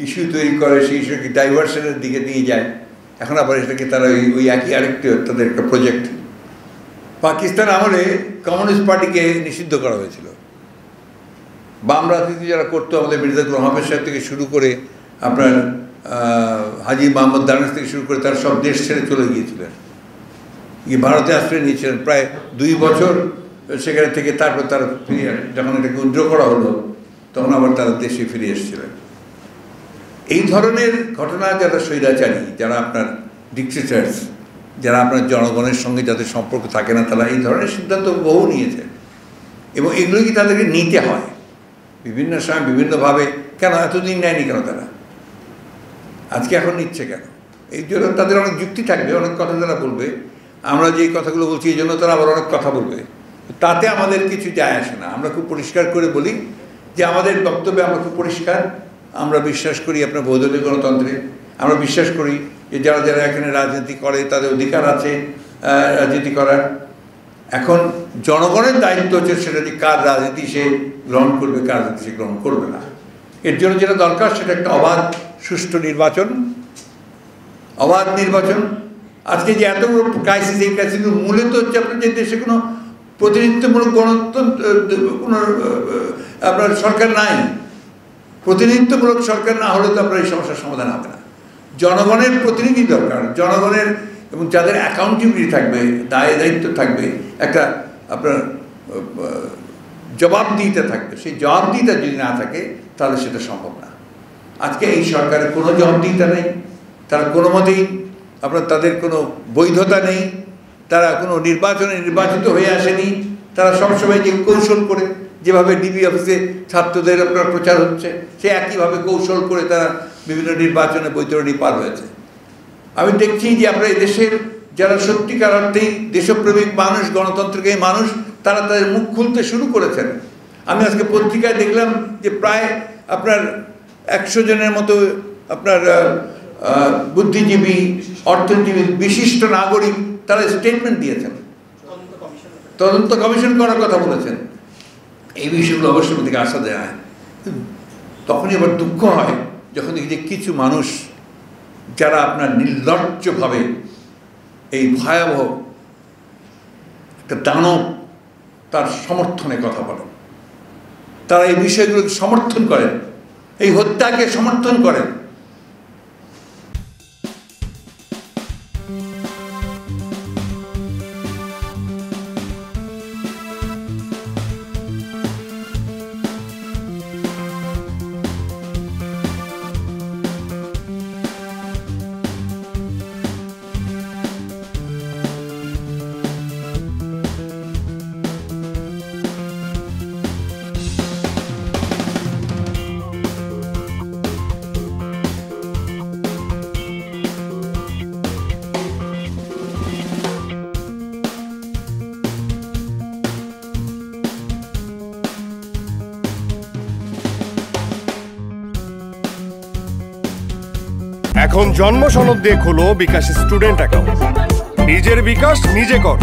Issue তৈরি করে, সেই ইস্যুকে ডাইভার্সনের দিকে নিয়ে যায়। এখন আবার এটাকে তারা ওই একই আরেকটি তাদের একটা প্রজেক্ট। পাকিস্তান আমলে কমিউনিস্ট পার্টিকে নিষিদ্ধ করা হয়েছিল। বাম রাজনীতি যারা করতো, আমাদের মির্জা গোলাম হাফেজ সাহেব থেকে শুরু করে আপনার হাজি মোহাম্মদ দানেশ থেকে শুরু করে, তারা সব দেশ ছেড়ে চলে গিয়েছিলেন, ভারতে আশ্রয় নিয়েছিলেন প্রায় 2 বছর। সেখানে থেকে তারপর তারা ফিরে, যখন এটাকে উইথড্র করা হলো, তখন আবার তারা দেশে ফিরে এসেছিলেন। এই ধরনের ঘটনা যারা স্বৈরাচারী, যারা আপনার ডিকটেটরস, যারা আপনার জনগণের সঙ্গে যাদের সম্পর্ক থাকে না, তারা এই ধরনের সিদ্ধান্ত বহু নিয়েছে এবং এগুলো কি তাদেরকে নিতে হয় বিভিন্ন সময় বিভিন্নভাবে। কেন এতদিন নেয়নি কেন তারা, আজকে এখন নিচ্ছে কেন? এই জন্য তাদের অনেক যুক্তি থাকবে, অনেক কথা তারা বলবে। আমরা যে কথাগুলো বলছি এই জন্য তারা আবার অনেক কথা বলবে, তাতে আমাদের কিছু যায় আসে না। আমরা খুব পরিষ্কার করে বলি যে আমাদের বক্তব্যে আমরা খুব পরিষ্কার, আমরা বিশ্বাস করি আপনার বহুদলীয় গণতন্ত্রে। আমরা বিশ্বাস করি যে যারা যারা এখানে রাজনীতি করে তাদের অধিকার আছে রাজনীতি করার। এখন জনগণের দায়িত্ব হচ্ছে সেটা যে কার রাজনীতি সে গ্রহণ করবে, কার রাজনীতি সে গ্রহণ করবে না। এর জন্য যেটা দরকার সেটা একটা অবাধ সুষ্ঠু নির্বাচন, অবাধ নির্বাচন। আজকে যে এত বড় ক্রাইসিস, এই ক্রাইসিসগুলো মূলত হচ্ছে আপনার যে দেশে কোনো প্রতিনিধিত্বমূলক গণতন্ত্র, কোনো আপনার সরকার নাই। প্রতিনিধিত্বমূলক সরকার না হলে তো আপনার এই সমস্যার সমাধান হবে না। জনগণের প্রতিনিধি দরকার, জনগণের, এবং যাদের অ্যাকাউন্টেবিলিটি থাকবে, দায়িত্ব থাকবে, একটা আপনার জবাবদিহিতা থাকবে। সেই জবাবদিহিতা যদি না থাকে তাহলে সেটা সম্ভব না। আজকে এই সরকারের কোনো জবাবদিহিতা নেই, তারা কোনো মতেই আপনার তাদের কোনো বৈধতা নেই, তারা কোনো নির্বাচনে নির্বাচিত হয়ে আসেনি। তারা সবসময় যে কৌশল করে, যেভাবে ডিবি অফিসে ছাত্রদের আপনার প্রচার হচ্ছে, সে একইভাবে কৌশল করে তারা বিভিন্ন নির্বাচনে বৈতরণী পার হয়েছে। আমি দেখছি যে আপনার এই দেশের যারা সত্যিকার অর্থেই দেশপ্রেমিক মানুষ, গণতন্ত্রকে মানুষ, তারা তাদের মুখ খুলতে শুরু করেছেন। আমি আজকে পত্রিকায় দেখলাম যে প্রায় আপনার 100 জনের মতো আপনার বুদ্ধিজীবী, অর্থনীতিবিদ, বিশিষ্ট নাগরিক তারা স্টেটমেন্ট দিয়েছেন, তদন্ত কমিশন করার কথা বলেছেন। এই বিষয়গুলো অবশ্যই থেকে আশা দেওয়া হয়। তখনই আবার দুঃখ হয় যখন দেখি যে কিছু মানুষ যারা আপনার নির্লজ্জভাবে এই ভয়াবহ একটা দানব তার সমর্থনে কথা বলেন, তারা এই বিষয়গুলোকে সমর্থন করেন, এই হত্যাকে সমর্থন করেন। এখন জন্ম সনদ দিয়ে খোলো বিকাশ স্টুডেন্ট অ্যাকাউন্ট। নিজের বিকাশ নিজে কর।